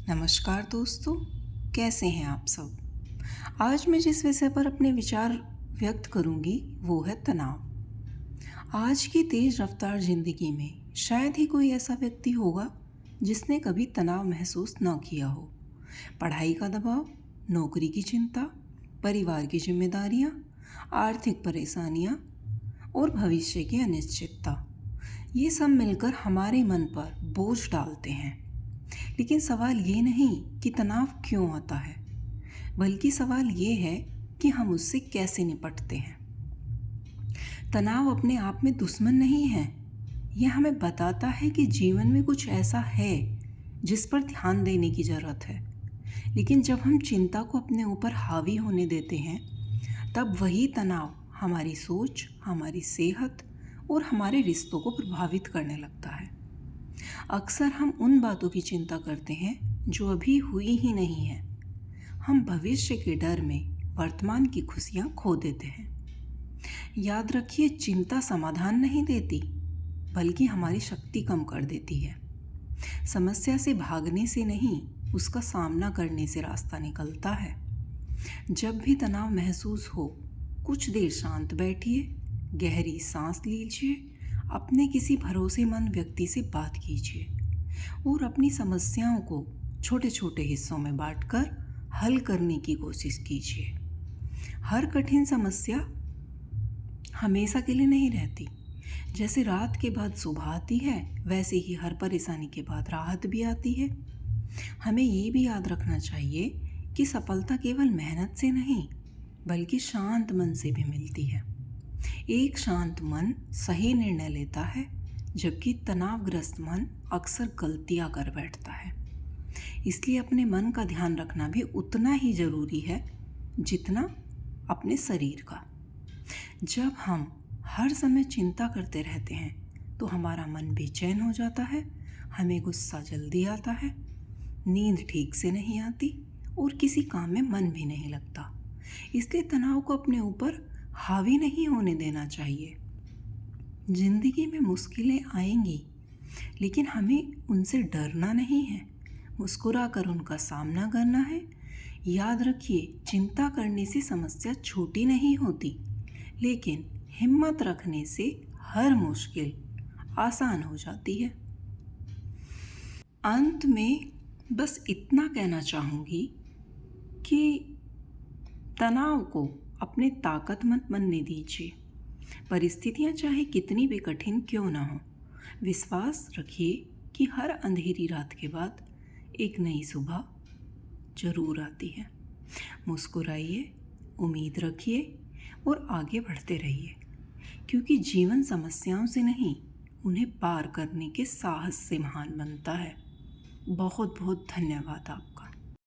नमस्कार दोस्तों, कैसे हैं आप सब। आज मैं जिस विषय पर अपने विचार व्यक्त करूंगी वो है तनाव। आज की तेज रफ्तार जिंदगी में शायद ही कोई ऐसा व्यक्ति होगा जिसने कभी तनाव महसूस न किया हो। पढ़ाई का दबाव, नौकरी की चिंता, परिवार की जिम्मेदारियां, आर्थिक परेशानियां और भविष्य की अनिश्चितता, ये सब मिलकर हमारे मन पर बोझ डालते हैं। लेकिन सवाल ये नहीं कि तनाव क्यों आता है, बल्कि सवाल ये है कि हम उससे कैसे निपटते हैं। तनाव अपने आप में दुश्मन नहीं है। यह हमें बताता है कि जीवन में कुछ ऐसा है जिस पर ध्यान देने की ज़रूरत है। लेकिन जब हम चिंता को अपने ऊपर हावी होने देते हैं, तब वही तनाव हमारी सोच, हमारी सेहत और हमारे रिश्तों को प्रभावित करने लगता है। अक्सर हम उन बातों की चिंता करते हैं जो अभी हुई ही नहीं है। हम भविष्य के डर में वर्तमान की खुशियां खो देते हैं। याद रखिए, चिंता समाधान नहीं देती, बल्कि हमारी शक्ति कम कर देती है। समस्या से भागने से नहीं, उसका सामना करने से रास्ता निकलता है। जब भी तनाव महसूस हो, कुछ देर शांत बैठिए, गहरी सांस लीजिए, अपने किसी भरोसेमंद व्यक्ति से बात कीजिए और अपनी समस्याओं को छोटे छोटे हिस्सों में बांटकर हल करने की कोशिश कीजिए। हर कठिन समस्या हमेशा के लिए नहीं रहती। जैसे रात के बाद सुबह आती है, वैसे ही हर परेशानी के बाद राहत भी आती है। हमें ये भी याद रखना चाहिए कि सफलता केवल मेहनत से नहीं, बल्कि शांत मन से भी मिलती है। एक शांत मन सही निर्णय लेता है, जबकि तनावग्रस्त मन अक्सर गलतियां कर बैठता है। इसलिए अपने मन का ध्यान रखना भी उतना ही ज़रूरी है जितना अपने शरीर का। जब हम हर समय चिंता करते रहते हैं तो हमारा मन बेचैन हो जाता है, हमें गुस्सा जल्दी आता है, नींद ठीक से नहीं आती और किसी काम में मन भी नहीं लगता। इसलिए तनाव को अपने ऊपर हावी नहीं होने देना चाहिए। जिंदगी में मुश्किलें आएंगी, लेकिन हमें उनसे डरना नहीं है, मुस्कुरा कर उनका सामना करना है। याद रखिए, चिंता करने से समस्या छोटी नहीं होती, लेकिन हिम्मत रखने से हर मुश्किल आसान हो जाती है। अंत में बस इतना कहना चाहूँगी कि तनाव को अपने ताकत मत बनने दीजिए। परिस्थितियाँ चाहे कितनी भी कठिन क्यों ना हो, विश्वास रखिए कि हर अंधेरी रात के बाद एक नई सुबह जरूर आती है। मुस्कुराइए, उम्मीद रखिए और आगे बढ़ते रहिए, क्योंकि जीवन समस्याओं से नहीं, उन्हें पार करने के साहस से महान बनता है। बहुत बहुत धन्यवाद आपका।